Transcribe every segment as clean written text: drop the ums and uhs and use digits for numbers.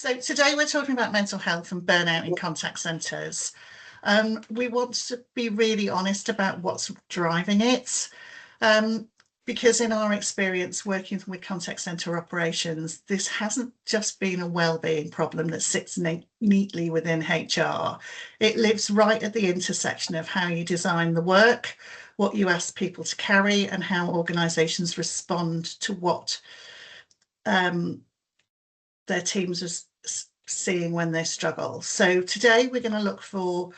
So today we're talking about mental health and burnout in contact centres. We want to be really honest about what's driving it. Because in our experience working with contact centre operations, this hasn't just been a wellbeing problem that sits neatly within HR. It lives right at the intersection of how you design the work, what you ask people to carry, and how organisations respond to what their teams are seeing when they struggle. So today we're going to look for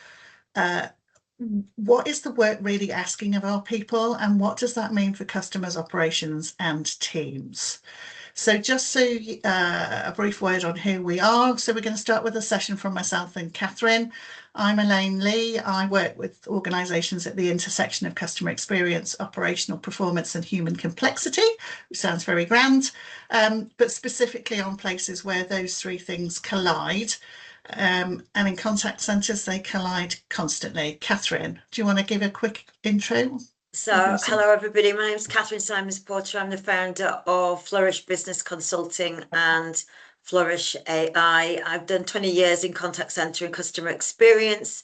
what is the work really asking of our people, and what does that mean for customers, operations and teams? So just so a brief word on who we are. So we're going to start with a session from myself and Catherine. I'm Elaine Lee. I work with organisations at the intersection of customer experience, operational performance and human complexity, which sounds very grand, but specifically on places where those three things collide. And in contact centres, they collide constantly. Catherine, do you want to give a quick intro? So, hello everybody, my name is Catherine Simons-Porter. I'm the founder of Flourish Business Consulting and Flourish AI. I've done 20 years in contact centre and customer experience,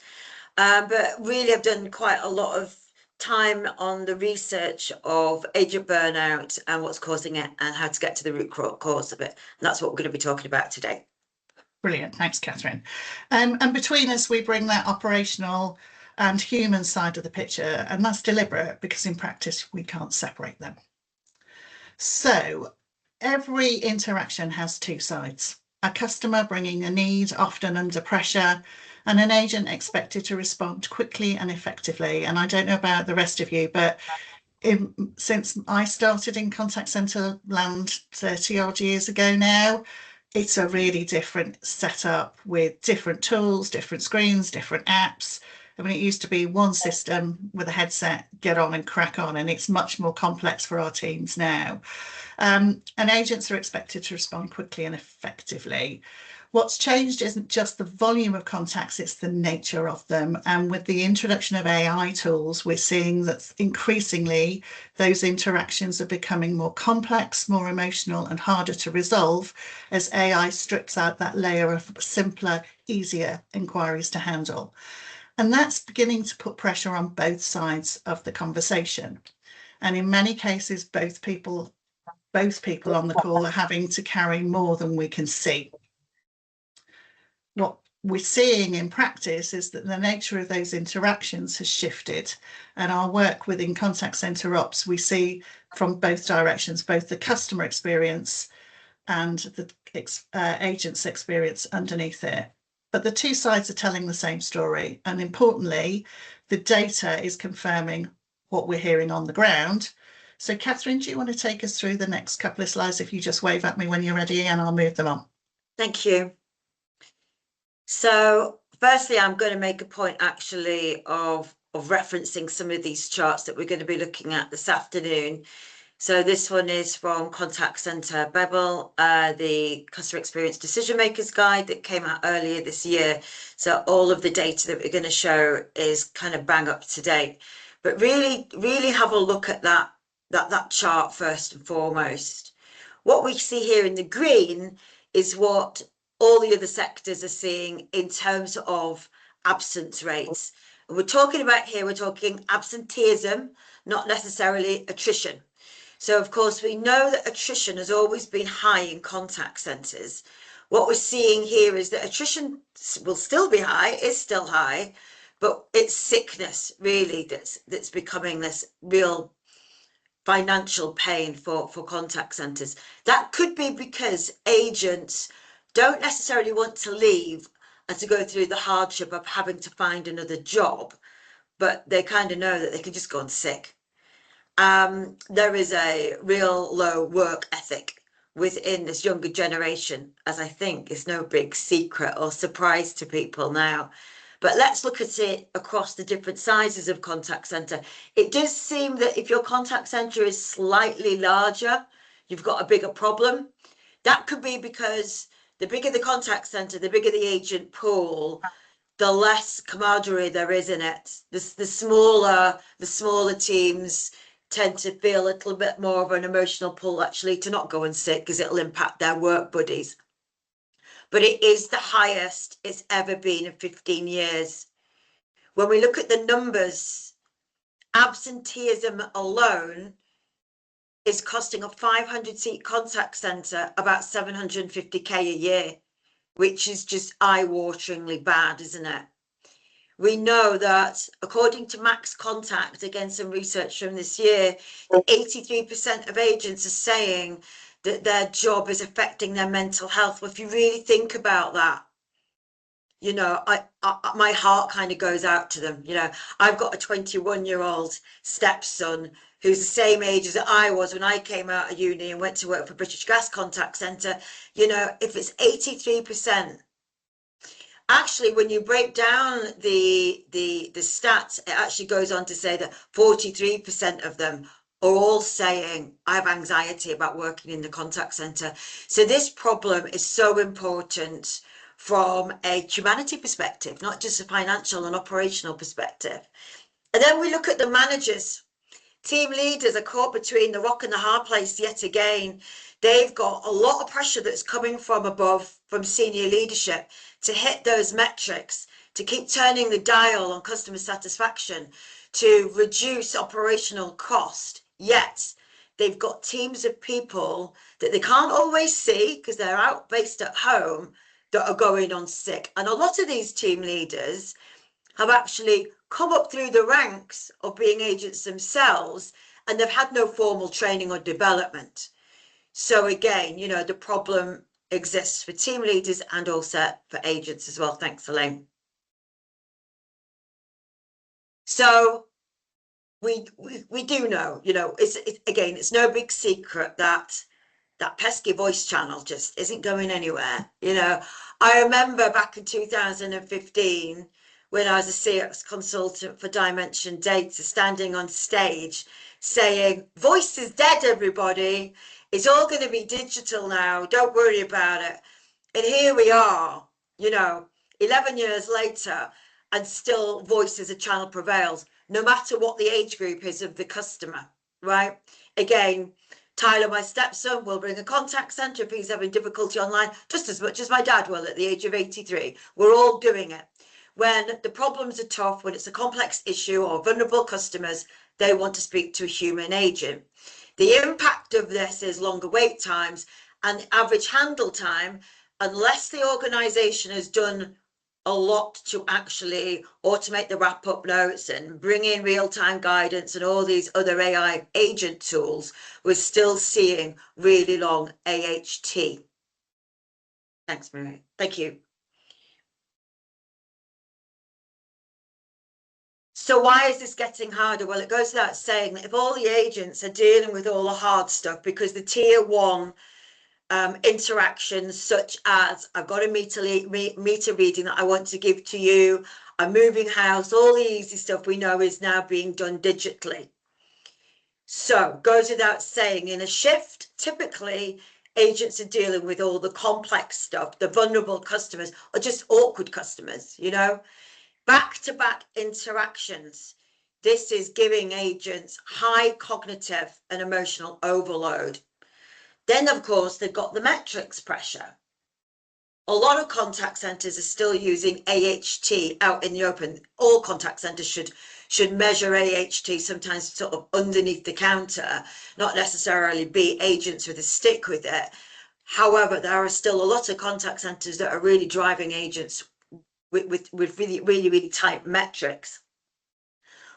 but really I've done quite a lot of time on the research of agent burnout and what's causing it and how to get to the root cause of it. And that's what we're going to be talking about today. Brilliant, thanks Catherine. And between us we bring that operational and human side of the picture, and that's deliberate because in practice we can't separate them. So every interaction has two sides: a customer bringing a need, often under pressure, and an agent expected to respond quickly and effectively. And I don't know about the rest of you, but since I started in contact centre land 30 odd years ago now, it's a really different setup with different tools, different screens, different apps. I mean, it used to be one system with a headset, get on and crack on, and it's much more complex for our teams now. And agents are expected to respond quickly and effectively. What's changed isn't just the volume of contacts, it's the nature of them. And with the introduction of AI tools, we're seeing that increasingly those interactions are becoming more complex, more emotional and harder to resolve as AI strips out that layer of simpler, easier inquiries to handle. And that's beginning to put pressure on both sides of the conversation. And in many cases, both people on the call are having to carry more than we can see. What we're seeing in practice is that the nature of those interactions has shifted, and our work within contact centre ops, we see from both directions, both the customer experience and the agent's experience underneath it. But the two sides are telling the same story, and importantly, the data is confirming what we're hearing on the ground. So Catherine, do you want to take us through the next couple of slides? If you just wave at me when you're ready and I'll move them on. Thank you. So firstly, I'm going to make a point actually of referencing some of these charts that we're going to be looking at this afternoon. So this one is from Contact Centre Bevel, the Customer Experience Decision Makers Guide that came out earlier this year. So all of the data that we're going to show is kind of bang up to date. But really have a look at that chart first and foremost. What we see here in the green is what all the other sectors are seeing in terms of absence rates. And we're talking absenteeism, not necessarily attrition. So, of course, we know that attrition has always been high in contact centres. What we're seeing here is that attrition will still be high, is still high, but it's sickness, really, that's becoming this real financial pain for contact centres. That could be because agents don't necessarily want to leave and to go through the hardship of having to find another job, but they kind of know that they can just go on sick. There is a real low work ethic within this younger generation, as I think is no big secret or surprise to people now. But let's look at it across the different sizes of contact centre. It does seem that if your contact centre is slightly larger, you've got a bigger problem. That could be because the bigger the contact centre, the bigger the agent pool, the less camaraderie there is in it. The smaller teams tend to feel a little bit more of an emotional pull actually to not go and sit because it'll impact their work buddies. but it is the highest it's ever been in 15 years. When we look at the numbers, absenteeism alone is costing a 500-seat contact centre about 750k a year, which is just eye-wateringly bad, isn't it? We know that according to Max Contact, again some research from this year, 83% of agents are saying that their job is affecting their mental health. Well, if you really think about that, you know, my heart kind of goes out to them. You know, I've got a 21-year-old stepson who's the same age as I was when I came out of uni and went to work for British Gas Contact Centre. You know, if it's 83%, actually, when you break down the stats, it actually goes on to say that 43% of them are all saying, I have anxiety about working in the contact centre. So this problem is so important from a humanity perspective, not just a financial and operational perspective. And then we look at the managers. Team leaders are caught between the rock and the hard place yet again. They've got a lot of pressure that's coming from above, from senior leadership, to hit those metrics, to keep turning the dial on customer satisfaction, to reduce operational cost. Yet they've got teams of people that they can't always see because they're out based at home that are going on sick. And a lot of these team leaders have actually come up through the ranks of being agents themselves, and they've had no formal training or development. So again, you know, the problem exists for team leaders and also for agents as well. Thanks, Elaine. So we do know, you know, it's no big secret that that pesky voice channel just isn't going anywhere. You know, I remember back in 2015 when I was a CX consultant for Dimension Data, standing on stage saying, voice is dead, everybody. It's all going to be digital now. Don't worry about it. And here we are, you know, 11 years later, and still voice as a channel prevails, no matter what the age group is of the customer, right? Again, Tyler, my stepson, will bring a contact centre if he's having difficulty online, just as much as my dad will at the age of 83. We're all doing it. When the problems are tough, when it's a complex issue or vulnerable customers, they want to speak to a human agent. The impact of this is longer wait times and average handle time, unless the organisation has done a lot to actually automate the wrap-up notes and bring in real-time guidance and all these other AI agent tools. We're still seeing really long AHT. Thanks, Mary. Thank you. So why is this getting harder? Well, it goes without saying that if all the agents are dealing with all the hard stuff, because the tier one interactions such as I've got a meter reading that I want to give to you, I'm moving house, all the easy stuff we know is now being done digitally. So goes without saying, in a shift, typically agents are dealing with all the complex stuff, the vulnerable customers or just awkward customers, you know, back-to-back interactions. This is giving agents high cognitive and emotional overload. Then, of course, they've got the metrics pressure. A lot of contact centres are still using AHT out in the open. All contact centres should measure AHT, sometimes sort of underneath the counter, not necessarily be agents with a stick with it. However, there are still a lot of contact centres that are really driving agents with really tight metrics.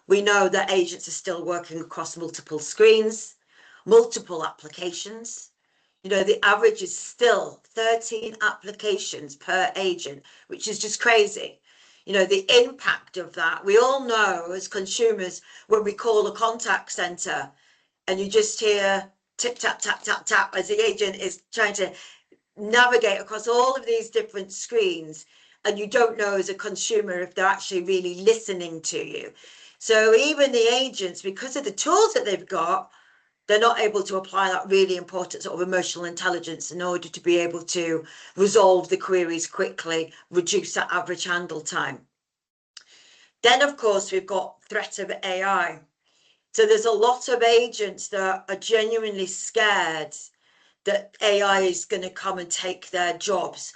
We know that agents are still working across multiple screens, multiple applications. You know, the average is still 13 applications per agent, which is just crazy. You know, the impact of that, we all know as consumers, when we call a contact centre and you just hear tip, tap, tap, tap, tap, as the agent is trying to navigate across all of these different screens, and you don't know as a consumer if they're actually really listening to you. So even the agents, because of the tools that they've got, they're not able to apply that really important sort of emotional intelligence in order to be able to resolve the queries quickly, reduce that average handle time. Then, of course, we've got threat of AI. So there's a lot of agents that are genuinely scared that AI is going to come and take their jobs,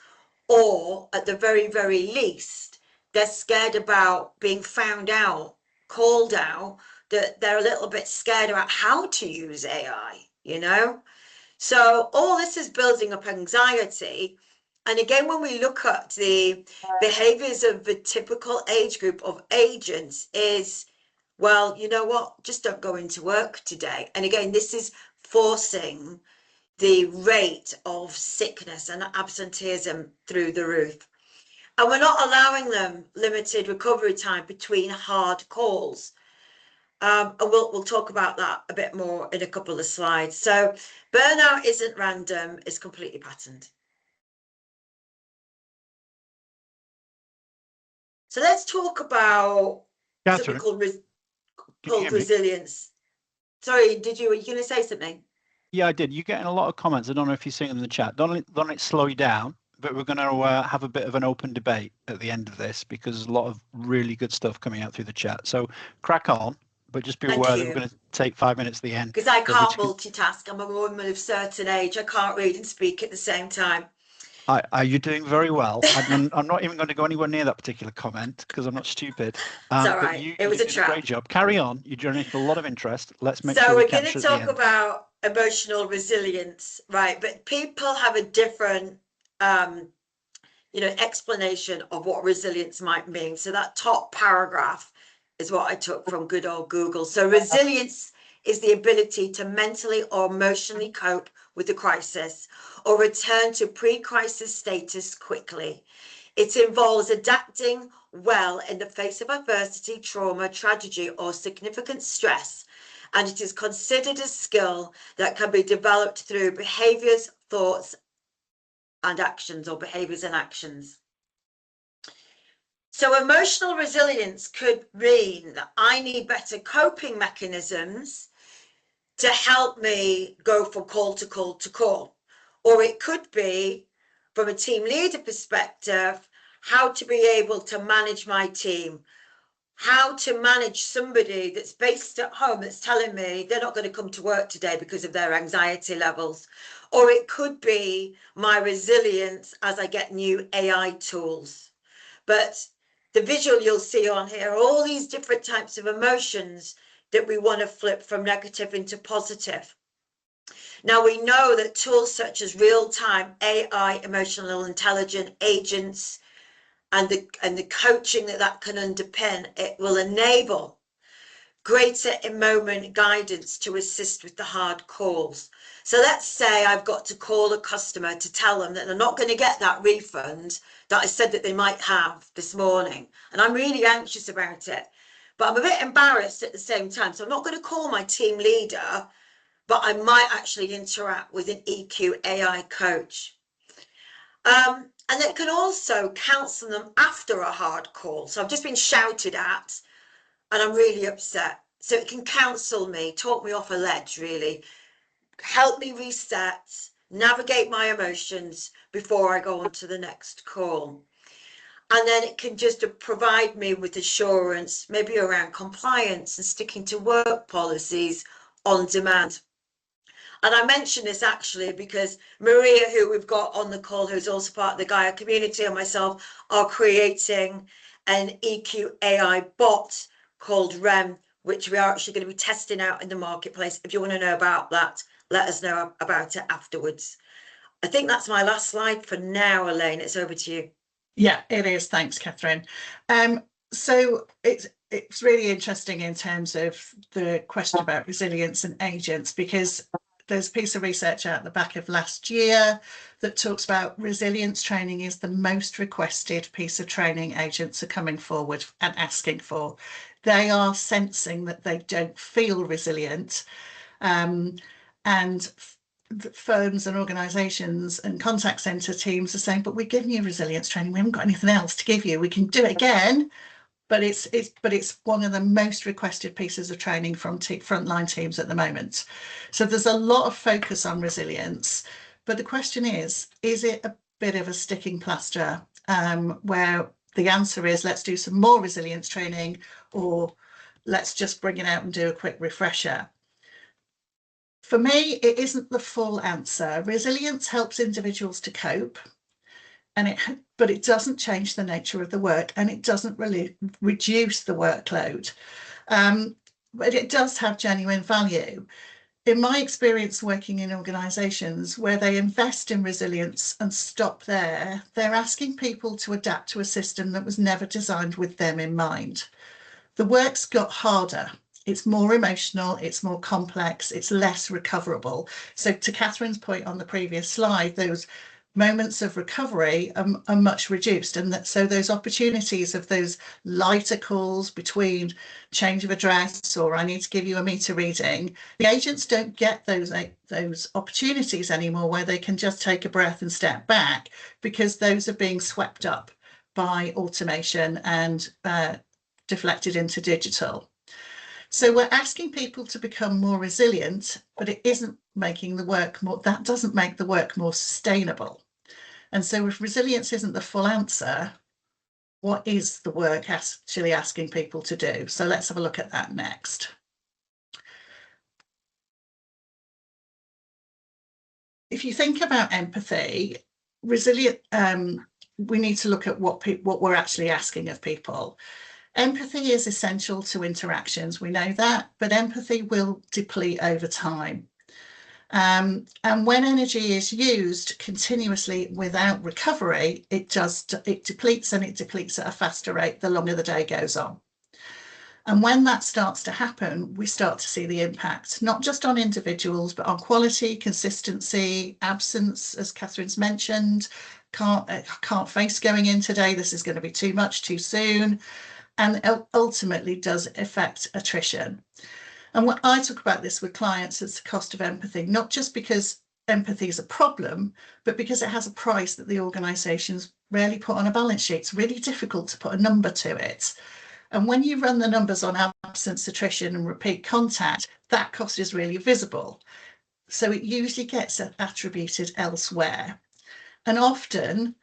or at the very, very least, they're scared about being found out, called out, that they're a little bit scared about how to use AI, you know? So all this is building up anxiety. And again, when we look at the behaviors of the typical age group of agents is, well, you know what, just don't go into work today. And again, this is forcing the rate of sickness and absenteeism through the roof. And we're not allowing them limited recovery time between hard calls. And we'll talk about that a bit more in a couple of slides. So burnout isn't random, it's completely patterned. So let's talk about Catherine, something can you called hear me? resilience. Sorry, were you going to say something? Yeah, I did. You're getting a lot of comments. I don't know if you're seeing them in the chat. Don't let it slow you down, but we're going to have a bit of an open debate at the end of this because there's a lot of really good stuff coming out through the chat. So crack on, but just be aware that we're going to take 5 minutes at the end. Because I can't multitask. I'm a woman of certain age. I can't read and speak at the same time. You're doing very well. I'm not even going to go anywhere near that particular comment because I'm not stupid. It's all right. It was a trap. Great job. Carry on. You're generating a lot of interest. Let's make sure So we we're going capture to at the talk end. about emotional resilience, right? But people have a different, explanation of what resilience might mean. So that top paragraph is what I took from good old Google. So resilience is the ability to mentally or emotionally cope with the crisis or return to pre-crisis status quickly. It involves adapting well in the face of adversity, trauma, tragedy, or significant stress, and it is considered a skill that can be developed through behaviors, thoughts, and actions, or behaviors and actions. So emotional resilience could mean that I need better coping mechanisms to help me go from call to call to call. Or it could be, from a team leader perspective, how to be able to manage my team, how to manage somebody that's based at home that's telling me they're not going to come to work today because of their anxiety levels. Or it could be my resilience as I get new AI tools. But the visual you'll see on here are all these different types of emotions that we want to flip from negative into positive. Now we know that tools such as real-time AI, emotional intelligence agents, and the coaching that can underpin it will enable greater in-moment guidance to assist with the hard calls. So let's say I've got to call a customer to tell them that they're not going to get that refund that I said that they might have this morning. And I'm really anxious about it, but I'm a bit embarrassed at the same time. So I'm not going to call my team leader, but I might actually interact with an EQ AI coach. And it can also counsel them after a hard call. So I've just been shouted at and I'm really upset. So it can counsel me, talk me off a ledge, really, help me reset, navigate my emotions before I go on to the next call. And then it can just provide me with assurance, maybe around compliance and sticking to work policies on demand. And I mention this actually because Maria, who we've got on the call, who's also part of the Gaia community, and myself are creating an EQ AI bot called REM, which we are actually going to be testing out in the marketplace. If you want to know about that, let us know about it afterwards. I think that's my last slide for now, Elaine. It's over to you. Yeah, it is. Thanks, Catherine. So it's really interesting in terms of the question about resilience and agents, because there's a piece of research out the back of last year that talks about resilience training is the most requested piece of training agents are coming forward and asking for. They are sensing that they don't feel resilient, and firms and organisations and contact centre teams are saying, but we're giving you resilience training, we haven't got anything else to give you, we can do it again. But it's one of the most requested pieces of training from frontline teams at the moment. So there's a lot of focus on resilience, but the question is it a bit of a sticking plaster, where the answer is let's do some more resilience training, or let's just bring it out and do a quick refresher? For me, it isn't the full answer. Resilience helps individuals to cope. but it doesn't change the nature of the work, and it doesn't really reduce the workload. But it does have genuine value. In my experience working in organisations where they invest in resilience and stop there, they're asking people to adapt to a system that was never designed with them in mind. The work's got harder. It's more emotional, it's more complex, it's less recoverable. So to Catherine's point on the previous slide, those moments of recovery are much reduced, and so those opportunities of those lighter calls between change of address or I need to give you a meter reading, the agents don't get those opportunities anymore where they can just take a breath and step back, because those are being swept up by automation and deflected into digital. So we're asking people to become more resilient, but it isn't making the work more, that doesn't make the work more sustainable. And so if resilience isn't the full answer, what is the work actually asking people to do? So let's have a look at that next. If you think about empathy, resilient, we need to look at what we're actually asking of people. Empathy is essential to interactions, we know that, but empathy will deplete over time. And when energy is used continuously without recovery, it depletes, and it depletes at a faster rate the longer the day goes on. And when that starts to happen, we start to see the impact, not just on individuals, but on quality, consistency, absence, as Catherine's mentioned. Can't face going in today, this is going to be too much too soon, and ultimately does affect attrition. And when I talk about this with clients, it's the cost of empathy, not just because empathy is a problem, but because it has a price that the organisations rarely put on a balance sheet. It's really difficult to put a number to it. And when you run the numbers on absence, attrition and repeat contact, that cost is really visible. So it usually gets attributed elsewhere. And often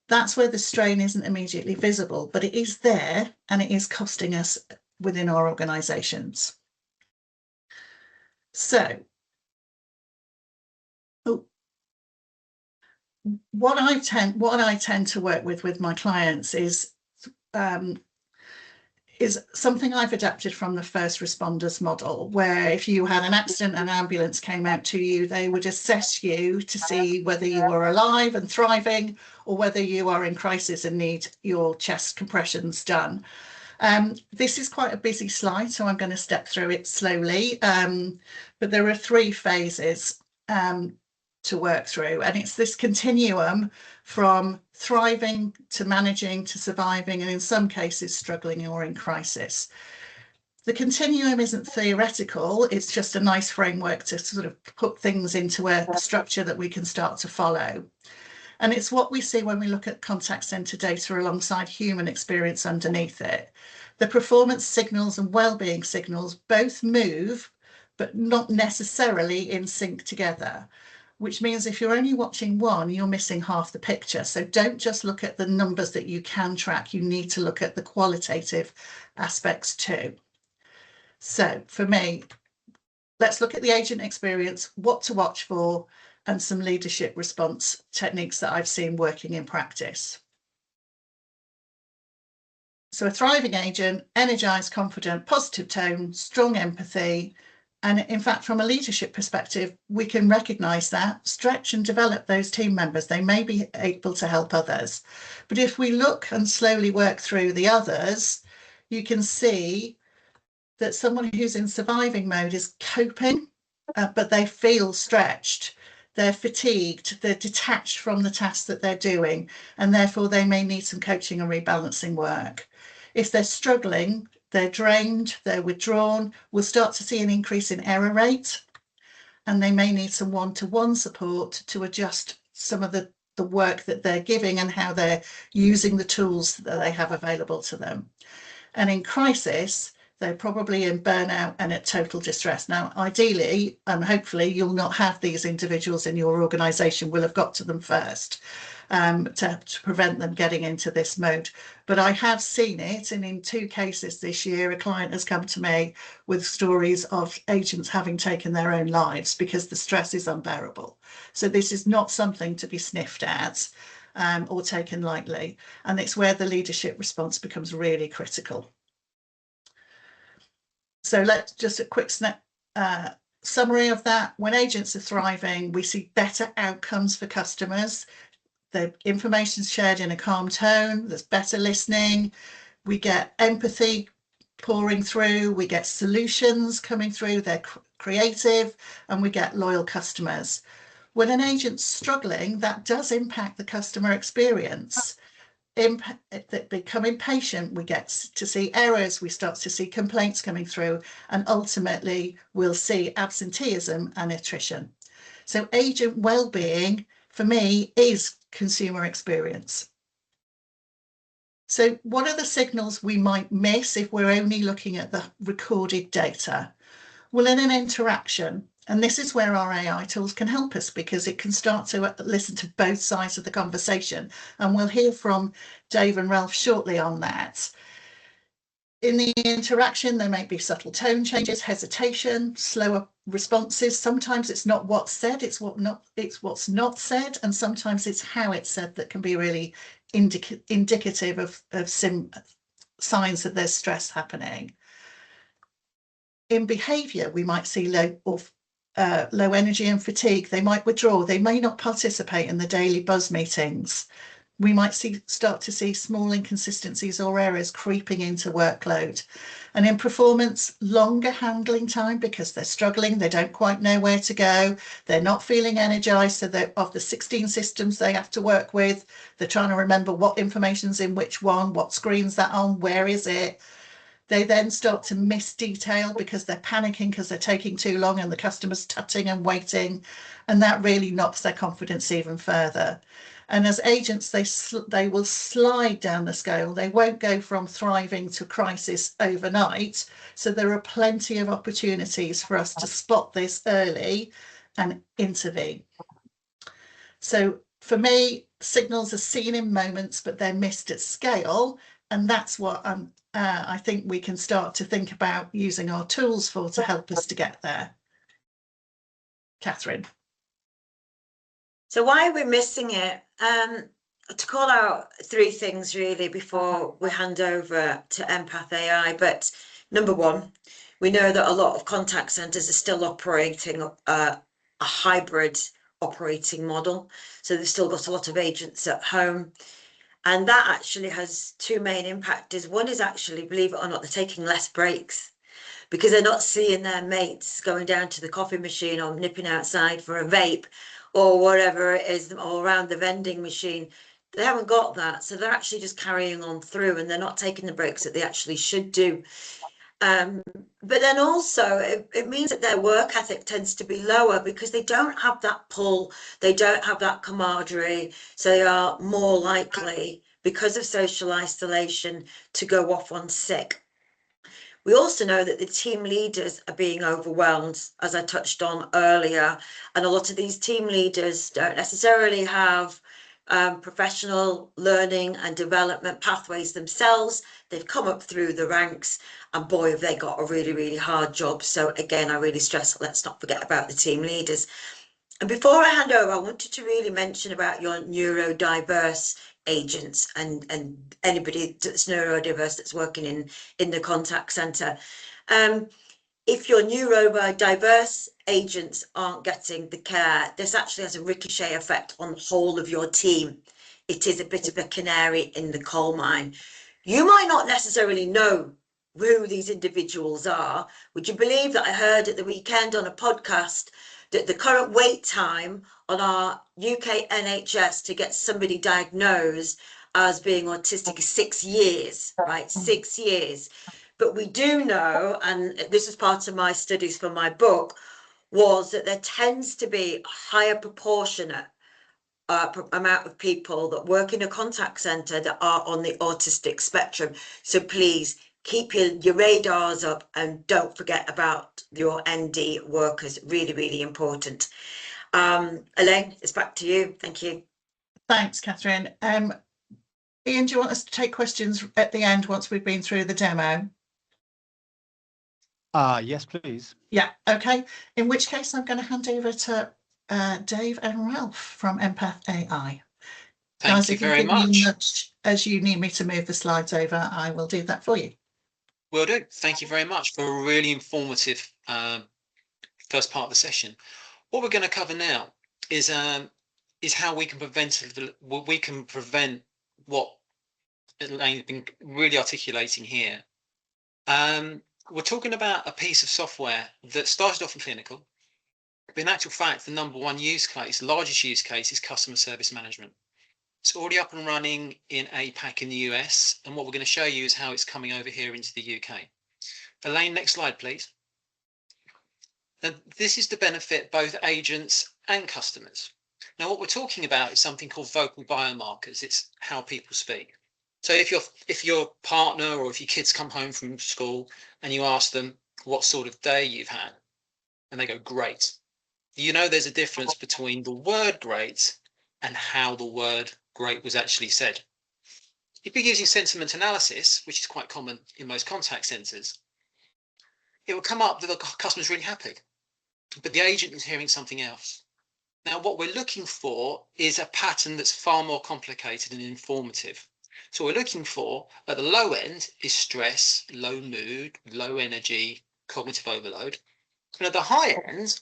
that's where the strain isn't immediately visible, but it is there, and it is costing us within our organisations. So what I tend to work with my clients is something I've adapted from the first responders model, where if you had an accident and an ambulance came out to you, they would assess you to see whether you were alive and thriving or whether you are in crisis and need your chest compressions done. This is quite a busy slide, so I'm going to step through it slowly, but there are 3 phases to work through, and it's this continuum from thriving to managing to surviving, and in some cases struggling or in crisis. The continuum isn't theoretical, it's just a nice framework to sort of put things into a structure that we can start to follow. And it's what we see when we look at contact centre data alongside human experience underneath it. The performance signals and wellbeing signals both move, but not necessarily in sync together, which means if you're only watching one, you're missing half the picture. So don't just look at the numbers that you can track, you need to look at the qualitative aspects too. So for me, let's look at the agent experience, what to watch for, and some leadership response techniques that I've seen working in practice. So a thriving agent, energised, confident, positive tone, strong empathy. And in fact, from a leadership perspective, we can recognise that, stretch and develop those team members. They may be able to help others. But if we look and slowly work through the others, you can see that someone who's in surviving mode is coping, but they feel stretched. They're fatigued, they're detached from the tasks that they're doing, and therefore they may need some coaching and rebalancing work. If they're struggling, they're drained, they're withdrawn, we'll start to see an increase in error rate, and they may need some one-to-one support to adjust some of the work that they're giving and how they're using the tools that they have available to them. And in crisis, they're probably in burnout and at total distress. Now, ideally, and hopefully you'll not have these individuals in your organisation, will have got to them first to prevent them getting into this mode. But I have seen it, and in 2 cases this year, a client has come to me with stories of agents having taken their own lives because the stress is unbearable. So this is not something to be sniffed at. or taken lightly. And it's where the leadership response becomes really critical. So let's just a quick summary of that. When agents are thriving, we see better outcomes for customers. The information's shared in a calm tone, there's better listening, we get empathy pouring through, we get solutions coming through, they're creative, and we get loyal customers. When an agent's struggling, that does impact the customer experience. They become impatient, we get to see errors, we start to see complaints coming through, and ultimately we'll see absenteeism and attrition. So agent well-being, for me, is consumer experience. So what are the signals we might miss if we're only looking at the recorded data? Well, in an interaction, and this is where our AI tools can help us, because it can start to listen to both sides of the conversation. And we'll hear from Dave and Ralph shortly on that. In the interaction, there may be subtle tone changes, hesitation, slower responses. Sometimes it's not what's said, it's what's not said, and sometimes it's how it's said that can be really indicative of signs that there's stress happening. In behaviour, we might see low energy and fatigue. They might withdraw. They may not participate in the daily buzz meetings. We might start to see small inconsistencies or errors creeping into workload. And in performance, longer handling time because they're struggling, they don't quite know where to go, they're not feeling energised, so that of the 16 systems they have to work with, they're trying to remember what information's in which one, what screen's that on, where is it. They then start to miss detail because they're panicking because they're taking too long and the customer's tutting and waiting, and that really knocks their confidence even further. And as agents, they will slide down the scale. They won't go from thriving to crisis overnight. So there are plenty of opportunities for us to spot this early and intervene. So for me, signals are seen in moments, but they're missed at scale. And that's what I think we can start to think about using our tools for to help us to get there. Catherine. So why are we missing it? To call out three things really before we hand over to Empath AI. But number one, we know that a lot of contact centres are still operating a hybrid operating model. So they've still got a lot of agents at home. And that actually has two main impacts. One is actually, believe it or not, they're taking less breaks because they're not seeing their mates going down to the coffee machine or nipping outside for a vape or whatever it is, or around the vending machine. They haven't got that. So they're actually just carrying on through and they're not taking the breaks that they actually should do. But then also it means that their work ethic tends to be lower because they don't have that pull, they don't have that camaraderie, so they are more likely, because of social isolation, to go off on sick. We also know that the team leaders are being overwhelmed, as I touched on earlier, and a lot of these team leaders don't necessarily have professional learning and development pathways themselves. They've come up through the ranks and boy have they got a really, really hard job. So again, I really stress, let's not forget about the team leaders. And before I hand over, I wanted to really mention about your neurodiverse agents and anybody that's neurodiverse that's working in the contact centre. If your neurodiverse agents aren't getting the care, this actually has a ricochet effect on the whole of your team. It is a bit of a canary in the coal mine. You might not necessarily know who these individuals are. Would you believe that I heard at the weekend on a podcast that the current wait time on our UK NHS to get somebody diagnosed as being autistic is 6 years, right? 6 years. But we do know, and this is part of my studies for my book, was that there tends to be a higher proportionate amount of people that work in a contact centre that are on the autistic spectrum. So please keep your radars up and don't forget about your ND workers. Really, really important. Elaine, it's back to you. Thank you. Thanks, Catherine. Ian, do you want us to take questions at the end once we've been through the demo? Yes, please. Yeah, okay. In which case, I'm going to hand over to Dave and Ralph from Empath AI. Guys, you if you very give me much. much as you need me to move the slides over, I will do that for you. Will do. Thank you very much for a really informative first part of the session. What we're going to cover now is how we can prevent what Elaine's been really articulating here. We're talking about a piece of software that started off in clinical, but in actual fact, the number one use case, largest use case, is customer service management. It's already up and running in APAC in the US, and what we're going to show you is how it's coming over here into the UK. Elaine, next slide, please. And this is to benefit both agents and customers. Now, what we're talking about is something called vocal biomarkers. It's how people speak. So if your partner or if your kids come home from school and you ask them what sort of day you've had, and they go, great. You know there's a difference between the word great and how the word great was actually said. If you're using sentiment analysis, which is quite common in most contact centers, it will come up that the customer's really happy, but the agent is hearing something else. Now, what we're looking for is a pattern that's far more complicated and informative. So what we're looking for at the low end is stress, low mood, low energy, cognitive overload. And at the high end,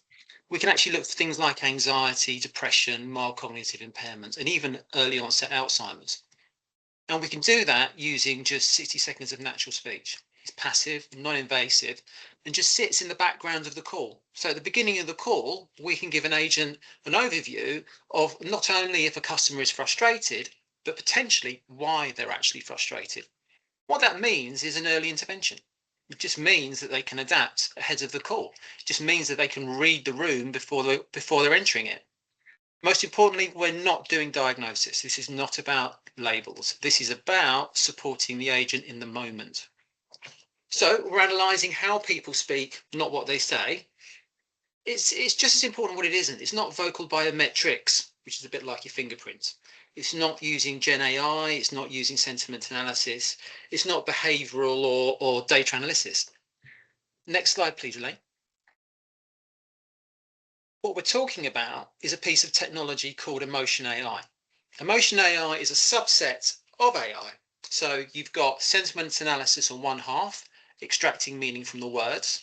we can actually look for things like anxiety, depression, mild cognitive impairments, and even early onset Alzheimer's. And we can do that using just 60 seconds of natural speech. It's passive, non-invasive, and just sits in the background of the call. So at the beginning of the call, we can give an agent an overview of not only if a customer is frustrated, but potentially why they're actually frustrated. What that means is an early intervention. It just means that they can adapt ahead of the call. It just means that they can read the room before they're entering it. Most importantly, we're not doing diagnosis. This is not about labels. This is about supporting the agent in the moment. So we're analysing how people speak, not what they say. It's just as important what it isn't. It's not vocal biometrics, which is a bit like your fingerprint. It's not using Gen AI. It's not using sentiment analysis. It's not behavioural or data analysis. Next slide, please, Elaine. What we're talking about is a piece of technology called Emotion AI. Emotion AI is a subset of AI. So you've got sentiment analysis on one half, extracting meaning from the words.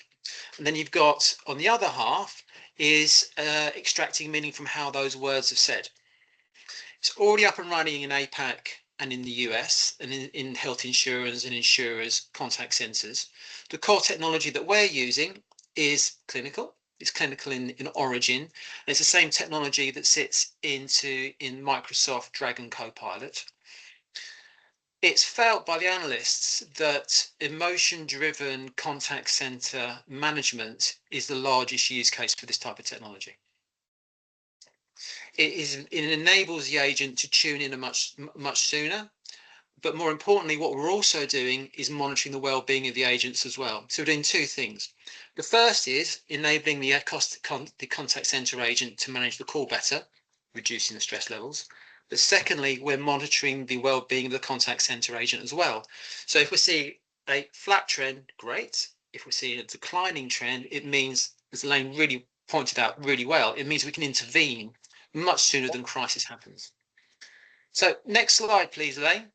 And then you've got, on the other half, is extracting meaning from how those words are said. It's already up and running in APAC and in the US and in health insurance and insurers' contact centres. The core technology that we're using is clinical. It's clinical in origin. And it's the same technology that sits in Microsoft Dragon Copilot. It's felt by the analysts that emotion-driven contact center management is the largest use case for this type of technology. It enables the agent to tune in much sooner, but more importantly, what we're also doing is monitoring the well-being of the agents as well. So we're doing two things. The first is enabling the contact center agent to manage the call better, reducing the stress levels. But secondly, we're monitoring the well-being of the contact center agent as well. So if we see a flat trend, great. If we see a declining trend, it means, as Elaine really pointed out really well, it means we can intervene much sooner than crisis happens. So next slide, please, Elaine.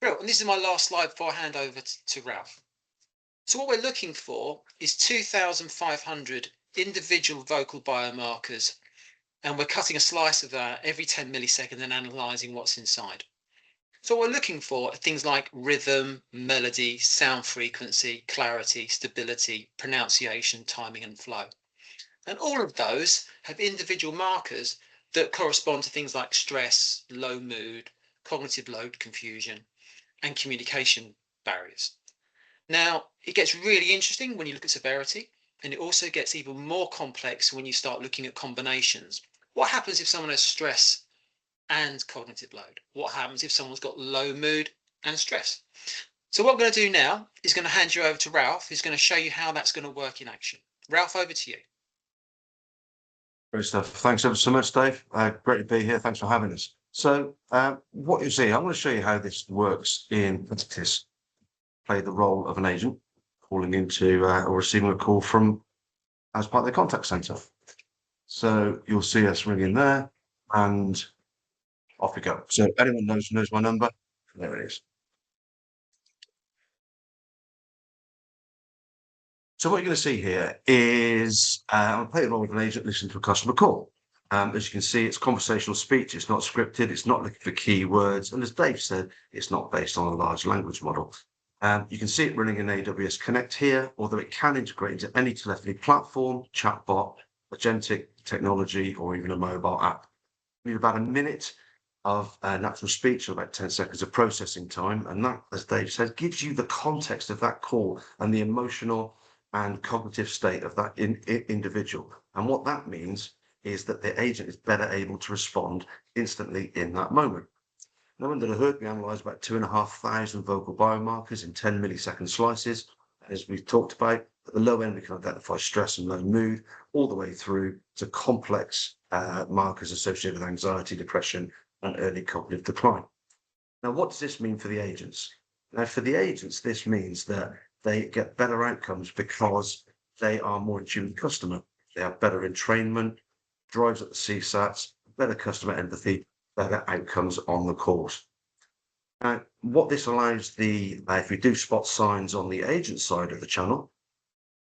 And this is my last slide before I hand over to Ralph. So what we're looking for is 2,500 individual vocal biomarkers, and we're cutting a slice of that every 10 milliseconds and analysing what's inside. So what we're looking for are things like rhythm, melody, sound frequency, clarity, stability, pronunciation, timing and flow. And all of those have individual markers that correspond to things like stress, low mood, cognitive load, confusion, and communication barriers. Now, it gets really interesting when you look at severity, and it also gets even more complex when you start looking at combinations. What happens if someone has stress and cognitive load? What happens if someone's got low mood and stress? So what I'm going to do now is going to hand you over to Ralph, who's going to show you how that's going to work in action. Ralph, over to you. Great stuff. Thanks ever so much, Dave. Great to be here. Thanks for having us. So what you see, I'm going to show you how this works in practice. Play the role of an agent calling into or receiving a call from as part of the contact center. So you'll see us ringing there and off we go. So anyone knows my number, there it is. So what you're going to see here is I'm playing along with an agent listening to a customer call. As you can see, it's conversational speech. It's not scripted. It's not looking for keywords. And as Dave said, it's not based on a large language model. You can see it running in AWS Connect here, although it can integrate into any telephony platform, chatbot, agentic technology, or even a mobile app. We need about a minute of natural speech, or about 10 seconds of processing time. And that, as Dave said, gives you the context of that call and the emotional and cognitive state of that individual. And what that means is that the agent is better able to respond instantly in that moment. Now, under the hood, we analysed about 2,500 vocal biomarkers in 10 millisecond slices. As we've talked about, at the low end, we can identify stress and low mood, all the way through to complex markers associated with anxiety, depression, and early cognitive decline. Now, what does this mean for the agents? Now, for the agents, this means that they get better outcomes because they are more in tune with the customer. They have better entrainment, drives up the CSATs, better customer empathy, better outcomes on the calls. Now, what this allows if we do spot signs on the agent side of the channel,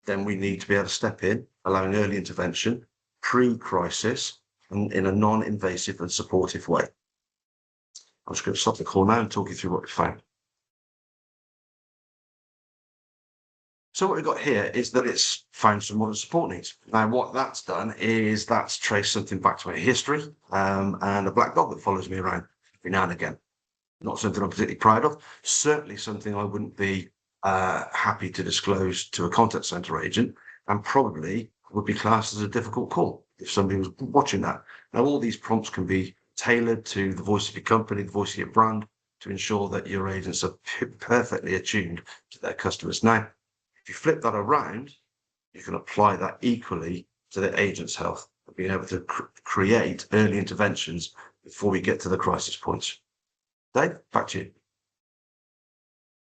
then we need to be able to step in, allowing early intervention, pre-crisis, and in a non-invasive and supportive way. I'm just going to stop the call now and talk you through what we found. So what we've got here is that it's found some modern support needs. Now, what that's done is that's traced something back to my history and a black dog that follows me around every now and again. Not something I'm particularly proud of. Certainly something I wouldn't be happy to disclose to a contact center agent, and probably would be classed as a difficult call if somebody was watching that. Now, all these prompts can be tailored to the voice of your company, the voice of your brand, to ensure that your agents are perfectly attuned to their customers. Now, if you flip that around, you can apply that equally to the agent's health, being able to create early interventions before we get to the crisis points. Dave, back to you.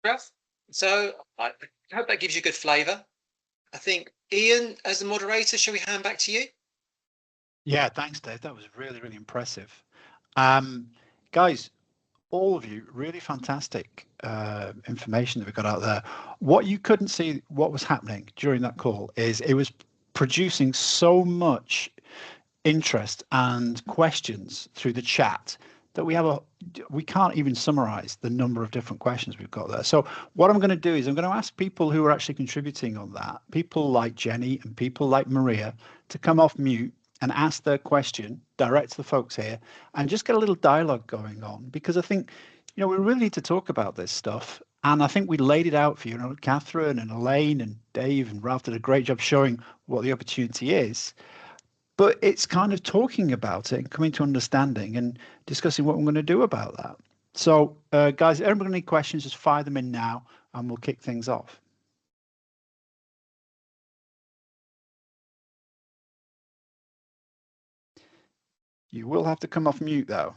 Ralph, so I hope that gives you a good flavour. I think, Ian, as the moderator, shall we hand back to you? Yeah, thanks, Dave. That was really, really impressive. Guys, all of you, really fantastic information that we got out there. What you couldn't see, what was happening during that call, is it was producing so much interest and questions through the chat that we can't even summarize the number of different questions we've got there. So what I'm going to do is I'm going to ask people who are actually contributing on that, people like Jenny and people like Maria, to come off mute and ask their question direct to the folks here and just get a little dialogue going on, because I think, we really need to talk about this stuff. And I think we laid it out for you. Catherine and Elaine and Dave and Ralph did a great job showing what the opportunity is. But it's kind of talking about it and coming to understanding and discussing what we're going to do about that. So, guys, if everybody got any questions, just fire them in now and we'll kick things off. You will have to come off mute, though.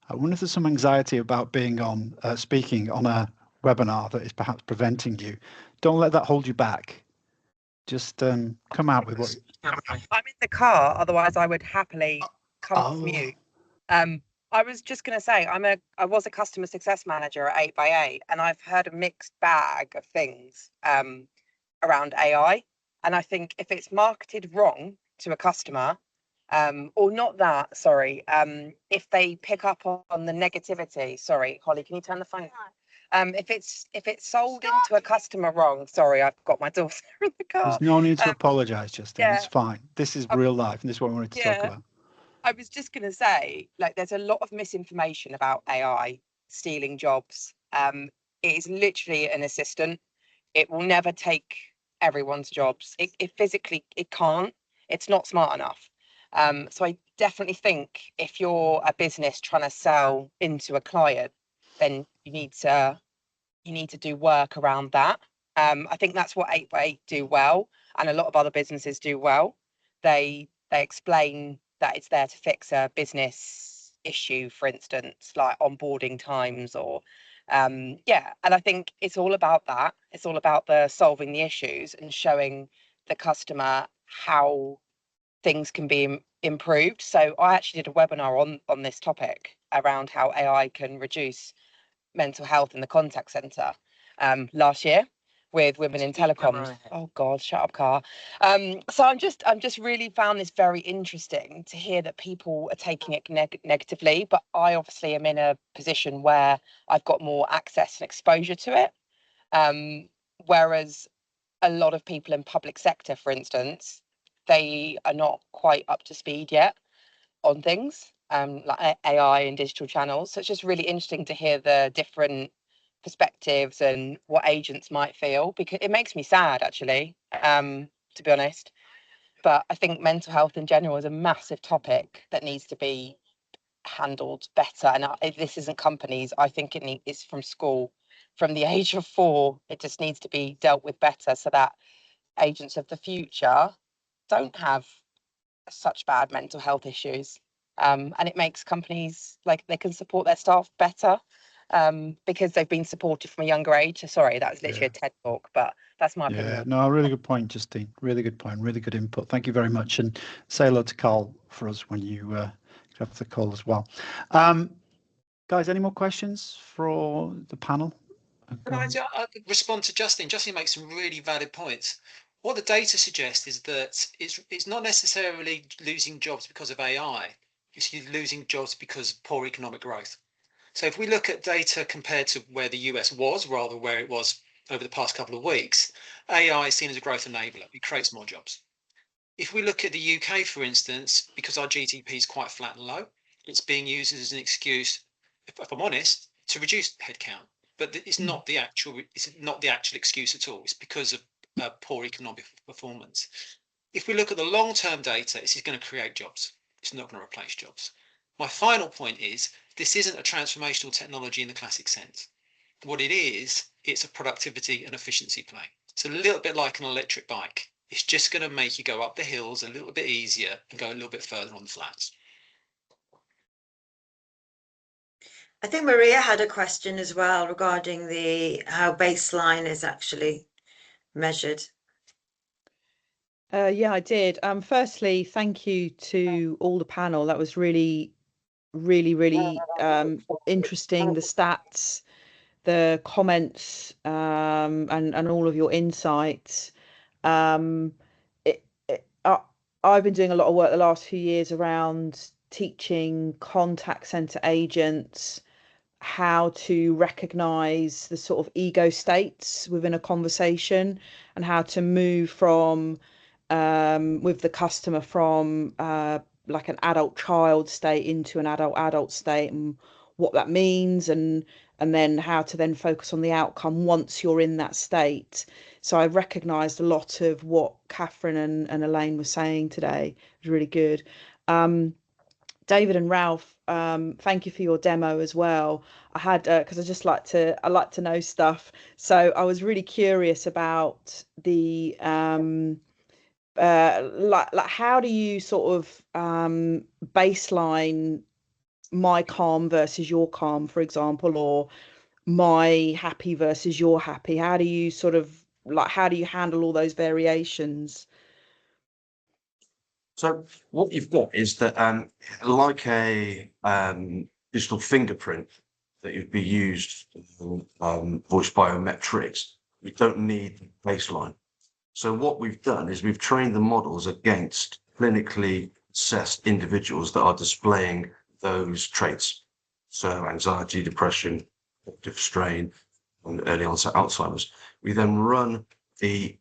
I wonder if there's some anxiety about being on speaking on a webinar that is perhaps preventing you. Don't let that hold you back. Just come out with what. I'm in the car, otherwise I would happily come off mute. I was just going to say, I was a customer success manager at 8x8, and I've heard a mixed bag of things around AI. And I think if it's marketed wrong to a customer, or not that, sorry, if they pick up on the negativity, sorry, Holly, can you turn the phone? If it's sold into a customer wrong, sorry, I've got my daughter in the car. There's no need to apologise, Justin. Yeah. It's fine. This is real life, and this is what we wanted to talk about. I was just going to say, there's a lot of misinformation about AI stealing jobs. It is literally an assistant. It will never take everyone's jobs. It physically, it can't. It's not smart enough. So I definitely think if you're a business trying to sell into a client, then you need to do work around that. I think that's what 8x8 do well, and a lot of other businesses do well. They explain that it's there to fix a business issue, for instance, like onboarding times or Yeah, and I think it's all about that. It's all about the solving the issues and showing the customer how things can be improved. So I actually did a webinar on this topic around how AI can reduce mental health in the contact center last year with women in telecoms. Oh God, shut up, car. So I'm just really found this very interesting to hear that people are taking it negatively, but I obviously am in a position where I've got more access and exposure to it. Whereas a lot of people in public sector, for instance, they are not quite up to speed yet on things like AI and digital channels. So it's just really interesting to hear the different perspectives and what agents might feel, because it makes me sad actually, to be honest. But I think mental health in general is a massive topic that needs to be handled better. And if this isn't companies, I think it's from school, from the age of 4. It just needs to be dealt with better so that agents of the future don't have such bad mental health issues. And it makes companies like they can support their staff better because they've been supported from a younger age. Sorry, that was literally a TED talk, but that's my opinion. Yeah, no, really good point, Justine. Really good point. Really good input. Thank you very much. And say hello to Carl for us when you have the call as well. Guys, any more questions for the panel? I could respond to Justin. Justin makes some really valid points. What the data suggests is that it's not necessarily losing jobs because of AI. It's losing jobs because of poor economic growth. So if we look at data compared to where the US was, rather where it was over the past couple of weeks, AI is seen as a growth enabler. It creates more jobs. If we look at the UK, for instance, because our GDP is quite flat and low, it's being used as an excuse, if I'm honest, to reduce headcount. But it's not the actual excuse at all. It's because of poor economic performance. If we look at the long-term data, this is going to create jobs. It's not going to replace jobs. My final point is this isn't a transformational technology in the classic sense. What it is, it's a productivity and efficiency play. It's a little bit like an electric bike. It's just going to make you go up the hills a little bit easier and go a little bit further on the flats. I think Maria had a question as well regarding how baseline is actually measured. Yeah, I did. Firstly, thank you to all the panel. That was really interesting. The stats, the comments, and all of your insights. I've been doing a lot of work the last few years around teaching contact center agents how to recognize the sort of ego states within a conversation and how to move from with the customer from like an adult child state into an adult state, and what that means, and then how to then focus on the outcome once you're in that state. So I recognized a lot of what Catherine and Elaine were saying today. It was really good. David and Ralph, thank you for your demo as well. I had because I like to know stuff, so I was really curious about the like how do you sort of baseline my calm versus your calm, for example, or my happy versus your happy? How do you sort of how do you handle all those variations? So what you've got is that like a digital fingerprint that would be used for voice biometrics, we don't need baseline. So what we've done is we've trained the models against clinically assessed individuals that are displaying those traits. So anxiety, depression, cognitive strain, and early onset Alzheimer's. We then run the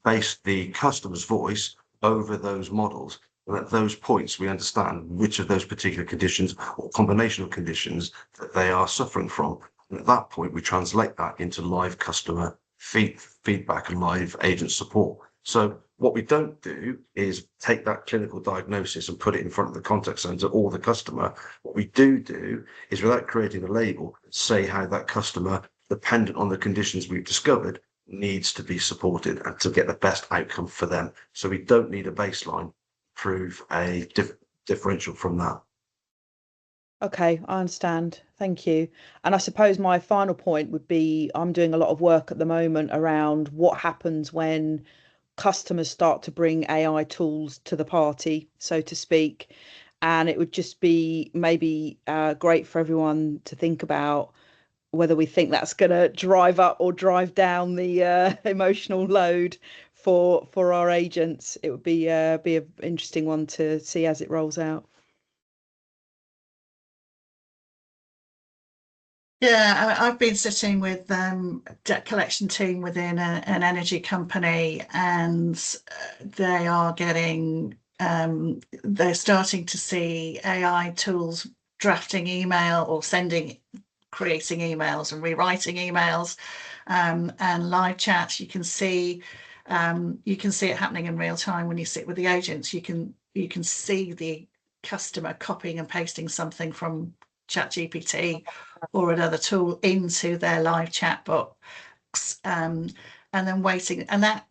customer's voice over those models. And at those points, we understand which of those particular conditions or combination of conditions that they are suffering from. And at that point, we translate that into live customer feedback and live agent support. So what we don't do is take that clinical diagnosis and put it in front of the contact center or the customer. What we do is, without creating a label, say how that customer, dependent on the conditions we've discovered, needs to be supported and to get the best outcome for them. So we don't need a baseline, prove a differential from that. Okay, I understand. Thank you. And I suppose my final point would be I'm doing a lot of work at the moment around what happens when customers start to bring AI tools to the party, so to speak. And it would just be maybe great for everyone to think about whether we think that's going to drive up or drive down the emotional load for our agents. It would be an interesting one to see as it rolls out. Yeah, I've been sitting with debt collection team within an energy company, and they are getting they're starting to see AI tools drafting email or creating emails and rewriting emails, and live chats. You can see it happening in real time when you sit with the agents. You can see the customer copying and pasting something from ChatGPT or another tool into their live chat box, and then waiting, and that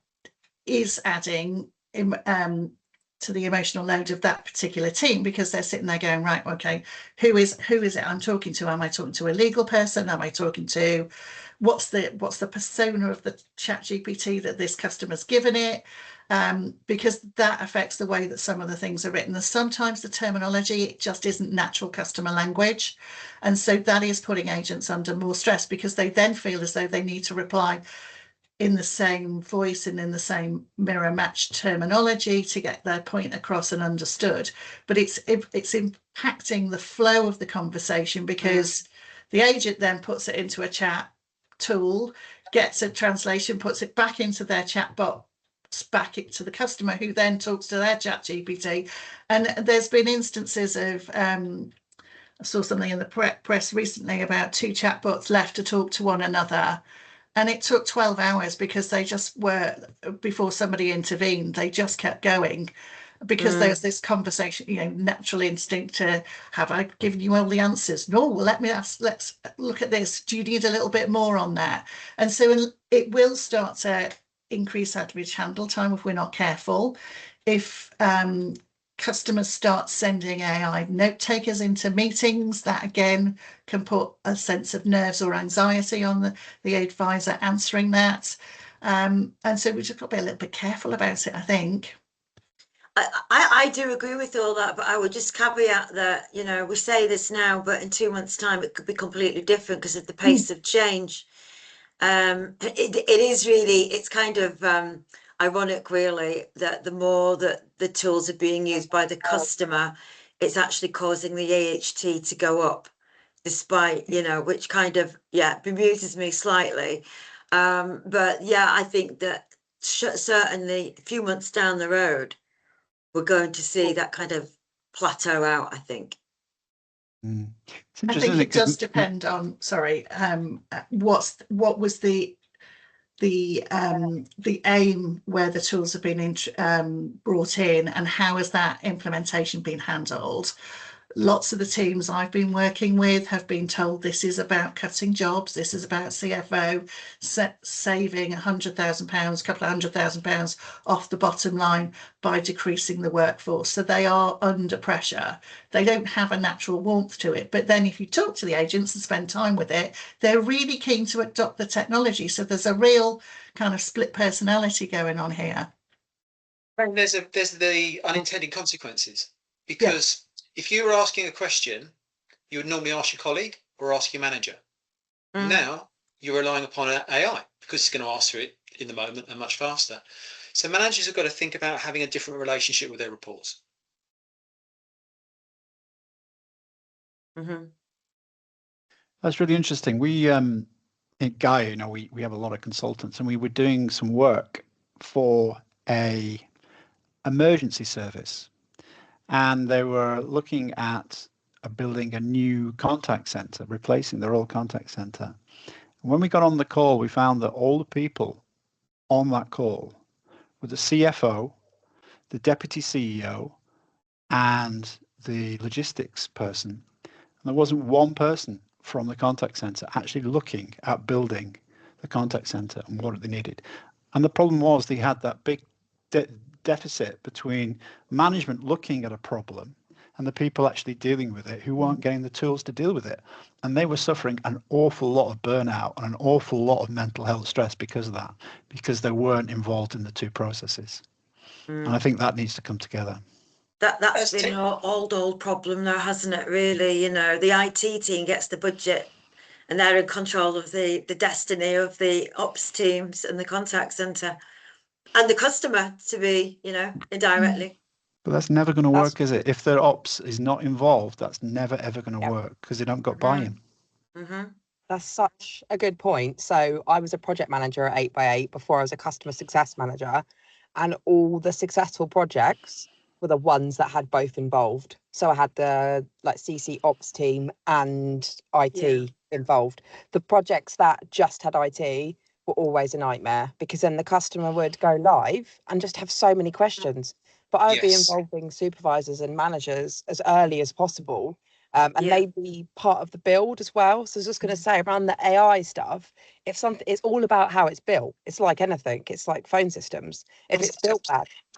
is adding to the emotional load of that particular team, because they're sitting there going, right, okay, who is it I'm talking to? Am I talking to a legal person? Am I talking to what's the persona of the ChatGPT that this customer's given it? Because that affects the way that some of the things are written. And sometimes the terminology, it just isn't natural customer language. And so that is putting agents under more stress, because they then feel as though they need to reply in the same voice and in the same mirror match terminology to get their point across and understood. But it's impacting the flow of the conversation, because the agent then puts it into a chat tool, gets a translation, puts it back into their chat box, back it to the customer, who then talks to their chat GPT. And there's been instances of I saw something in the press recently about two chatbots left to talk to one another, and it took 12 hours because they just were, before somebody intervened, they just kept going, because there's this conversation, natural instinct to, have I given you all the answers? No, well, let's look at this. Do you need a little bit more on that? And so it will start to increase average handle time if we're not careful. If customers start sending AI note takers into meetings, that again can put a sense of nerves or anxiety on the advisor answering that. And so we just got to be a little bit careful about it, I think. I do agree with all that, but I would just caveat that, we say this now, but in 2 months' time, it could be completely different because of the pace of change. It is really, it's kind of ironic, really, that the more that the tools are being used by the customer, it's actually causing the AHT to go up, despite, which kind of, bemuses me slightly. But yeah, I think that certainly a few months down the road, we're going to see that kind of plateau out, I think. I think it does depend on, what was the aim where the tools have been brought in, and how has that implementation been handled. Lots of the teams I've been working with have been told this is about cutting jobs, this is about CFO saving £100,000, a couple of £100,000 off the bottom line by decreasing the workforce. So they are under pressure. They don't have a natural warmth to it. But then if you talk to the agents and spend time with it, they're really keen to adopt the technology. So there's a real kind of split personality going on here. And there's the unintended consequences, because if you were asking a question, you would normally ask your colleague or ask your manager. Now you're relying upon AI, because it's going to answer it in the moment and much faster. So managers have got to think about having a different relationship with their reports. That's really interesting. We at Gaia, we have a lot of consultants, and we were doing some work for a emergency service, and they were looking at building a new contact center, replacing their old contact center. And when we got on the call, we found that all the people on that call were the CFO, the deputy CEO, and the logistics person. And there wasn't one person from the contact center actually looking at building the contact center and what they needed. And the problem was they had that big deficit between management looking at a problem and the people actually dealing with it who weren't getting the tools to deal with it. And they were suffering an awful lot of burnout and an awful lot of mental health stress because of that, because they weren't involved in the two processes. And I think that needs to come together. That's been an old problem now, hasn't it, really? You know, the IT team gets the budget and they're in control of the destiny of the ops teams and the contact centre and the customer, to be, you know, indirectly. But that's never going to work, is it? If their ops is not involved, that's never ever going to work because they don't got buy-in. That's such a good point. So I was a project manager at 8x8 before I was a customer success manager, and all the successful projects were the ones that had both involved. So I had the CC ops team and IT involved. The projects that just had IT were always a nightmare because then the customer would go live and just have so many questions. But I would be involving supervisors and managers as early as possible. And they'd be part of the build as well. So I was just going to say, around the AI stuff, if something, it's all about how it's built. It's like anything. It's like phone systems. If it's built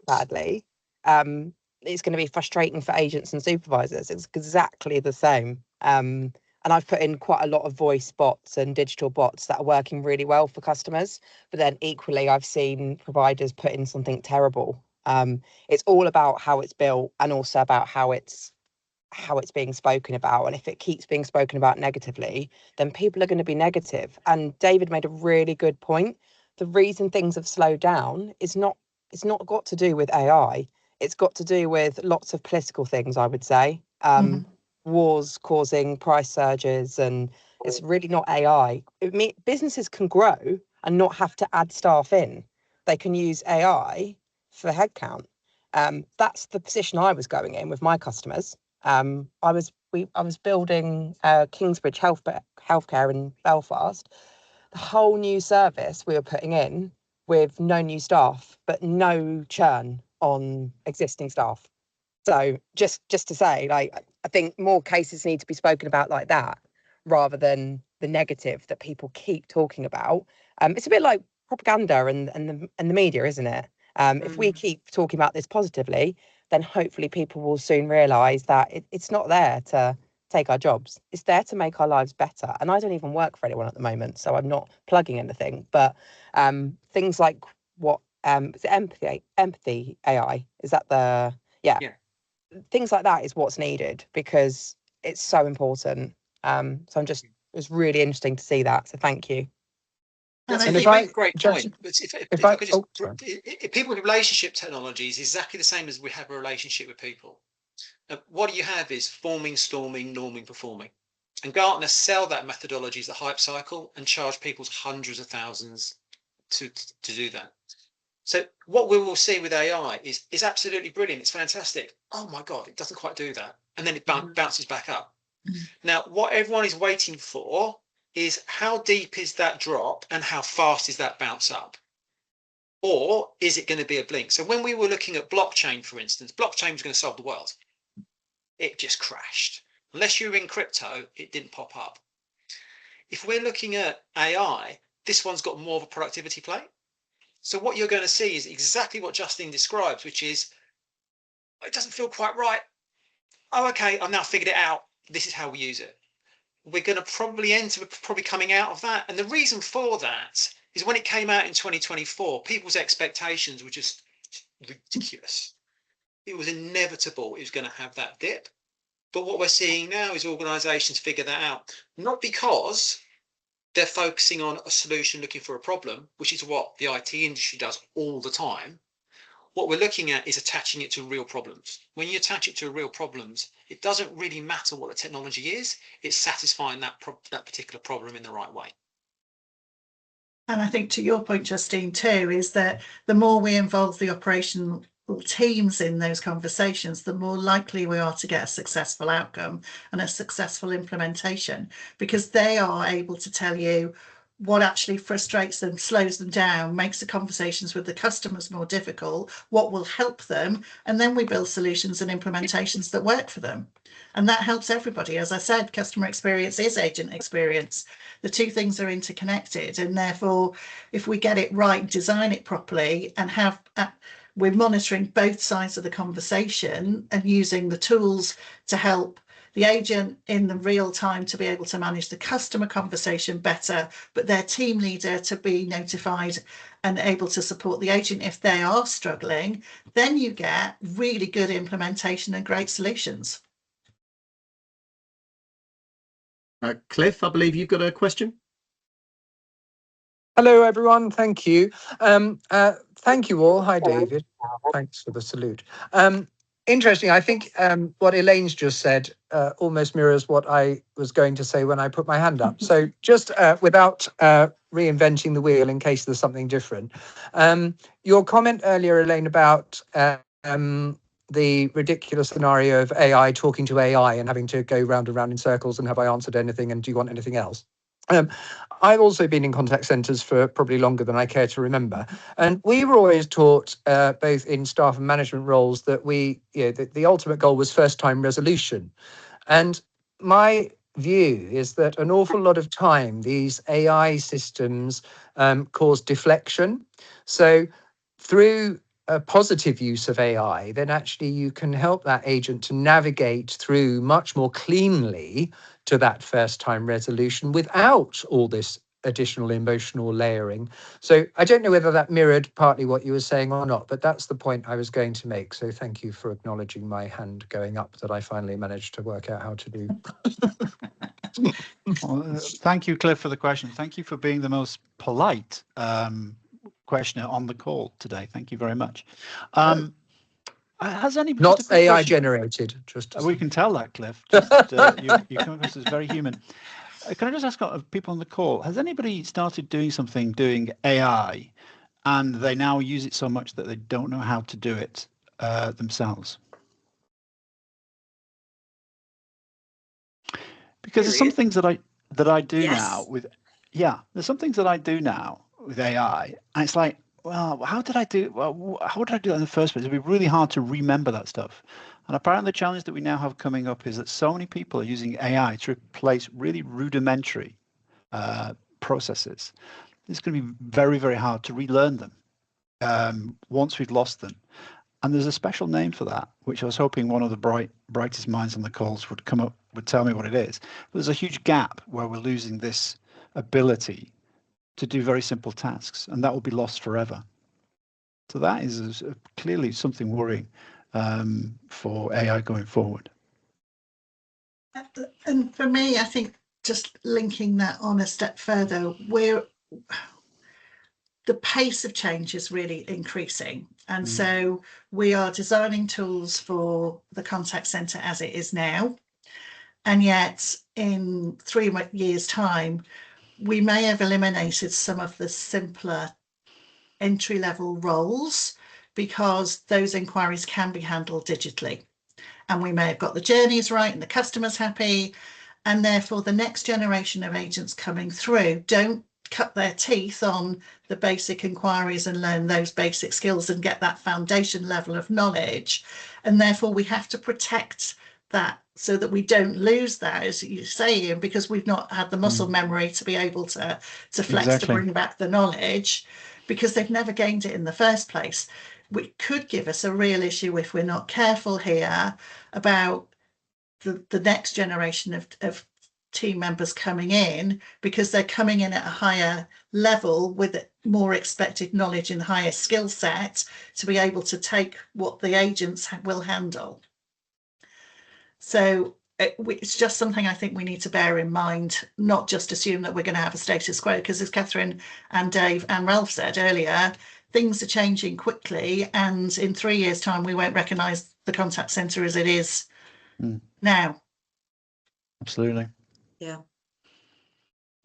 badly, it's going to be frustrating for agents and supervisors. It's exactly the same. And I've put in quite a lot of voice bots and digital bots that are working really well for customers. But then equally, I've seen providers put in something terrible. It's all about how it's built and also about how it's being spoken about. And if it keeps being spoken about negatively, then people are going to be negative. And David made a really good point. The reason things have slowed down is it's not got to do with AI. It's got to do with lots of political things, I would say. Wars causing price surges, and it's really not AI. Businesses can grow and not have to add staff in. They can use AI for headcount. That's the position I was going in with my customers. I was building Kingsbridge Healthcare in Belfast. The whole new service we were putting in with no new staff, but no churn on existing staff. So just to say, I think more cases need to be spoken about like that, rather than the negative that people keep talking about. It's a bit like propaganda and the media, isn't it? If we keep talking about this positively, then hopefully people will soon realise that it's not there to take our jobs. It's there to make our lives better. And I don't even work for anyone at the moment, so I'm not plugging anything. But things like what is it empathy AI? Is that the yeah? Things like that is what's needed because it's so important. So it was really interesting to see that. So thank you. That's a great point. But if I could just, people with relationship technology is exactly the same as we have a relationship with people. Now, what you have is forming, storming, norming, performing. And Gartner sell that methodology as the hype cycle and charge people hundreds of thousands to do that. So what we will see with AI is absolutely brilliant. It's fantastic. Oh my God, it doesn't quite do that. And then it bounces back up. Now, what everyone is waiting for is how deep is that drop and how fast is that bounce up? Or is it going to be a blink? So when we were looking at blockchain, for instance, blockchain was going to solve the world. It just crashed. Unless you were in crypto, it didn't pop up. If we're looking at AI, this one's got more of a productivity play. So what you're going to see is exactly what Justine describes, which is, it doesn't feel quite right. Oh, okay, I've now figured it out. This is how we use it. We're going to probably coming out of that. And the reason for that is when it came out in 2024, people's expectations were just ridiculous. It was inevitable it was going to have that dip. But what we're seeing now is organizations figure that out, not because they're focusing on a solution looking for a problem, which is what the IT industry does all the time. What we're looking at is attaching it to real problems. When you attach it to real problems, it doesn't really matter what the technology is. It's satisfying that particular problem in the right way. And I think to your point, Justine, too, is that the more we involve the operational teams in those conversations, the more likely we are to get a successful outcome and a successful implementation, because they are able to tell you what actually frustrates them, slows them down, makes the conversations with the customers more difficult, what will help them, and then we build solutions and implementations that work for them. And that helps everybody. As I said, customer experience is agent experience. The two things are interconnected, and therefore, if we get it right, design it properly, and have we're monitoring both sides of the conversation and using the tools to help the agent in the real time to be able to manage the customer conversation better, but their team leader to be notified and able to support the agent if they are struggling. Then you get really good implementation and great solutions. Cliff, I believe you've got a question. Hello, everyone. Thank you. Thank you all. Hi, David. Thanks for the salute. Interesting. I think what Elaine's just said almost mirrors what I was going to say when I put my hand up. So just without reinventing the wheel in case there's something different. Your comment earlier, Elaine, about the ridiculous scenario of AI talking to AI and having to go round and round in circles and have I answered anything and do you want anything else? I've also been in contact centres for probably longer than I care to remember. And we were always taught, both in staff and management roles, that the ultimate goal was first-time resolution. And my view is that an awful lot of time, these AI systems cause deflection. So through a positive use of AI, then actually you can help that agent to navigate through much more cleanly to that first time resolution without all this additional emotional layering. So I don't know whether that mirrored partly what you were saying or not, but that's the point I was going to make. So thank you for acknowledging my hand going up that I finally managed to work out how to do. Well, thank you, Cliff, for the question. Thank you for being the most polite questioner on the call today. Thank you very much. Has anybody not AI generated? Just we can tell that, Cliff. Just, you come across as very human. Can I just ask people on the call, has anybody started doing AI, and they now use it so much that they don't know how to do it themselves? Because there's some things that I do now with, there's some things that I do now with AI, and it's like, well, how did I do that in the first place? It'd be really hard to remember that stuff. And apparently the challenge that we now have coming up is that so many people are using AI to replace really rudimentary processes. It's going to be very, very hard to relearn them once we've lost them. And there's a special name for that, which I was hoping one of the brightest minds on the calls would tell me what it is. But there's a huge gap where we're losing this ability to do very simple tasks, and that will be lost forever. So that is clearly something worrying for AI going forward. And for me, I think just linking that on a step further, the pace of change is really increasing. And so we are designing tools for the contact centre as it is now. And yet in 3 years' time, we may have eliminated some of the simpler entry-level roles because those inquiries can be handled digitally. And we may have got the journeys right and the customer's happy. And therefore, the next generation of agents coming through don't cut their teeth on the basic inquiries and learn those basic skills and get that foundation level of knowledge. And therefore, we have to protect that so that we don't lose that, as you say, Ian, because we've not had the muscle memory to be able to flex to bring back the knowledge, because they've never gained it in the first place. Which could give us a real issue if we're not careful here about the next generation of team members coming in, because they're coming in at a higher level with more expected knowledge and higher skill set to be able to take what the agents will handle. So it's just something I think we need to bear in mind, not just assume that we're going to have a status quo, because as Catherine and Dave and Ralph said earlier, things are changing quickly, and in 3 years' time, we won't recognise the contact centre as it is now. Absolutely. Yeah,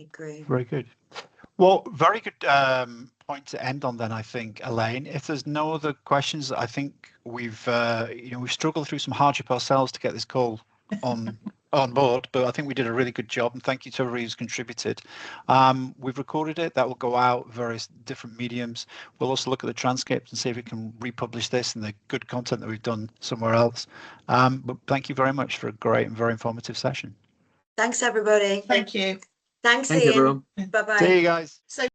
I agree. Very good. Well, very good point to end on then, I think, Elaine. If there's no other questions, I think we've struggled through some hardship ourselves to get this call on board, but I think we did a really good job, and thank you to everybody who's contributed. We've recorded it. That will go out various different mediums. We'll also look at the transcript and see if we can republish this and the good content that we've done somewhere else. But thank you very much for a great and very informative session. Thanks, everybody. Thank you. Thanks, Thank you, Ian. everyone. Bye-bye. See you guys. So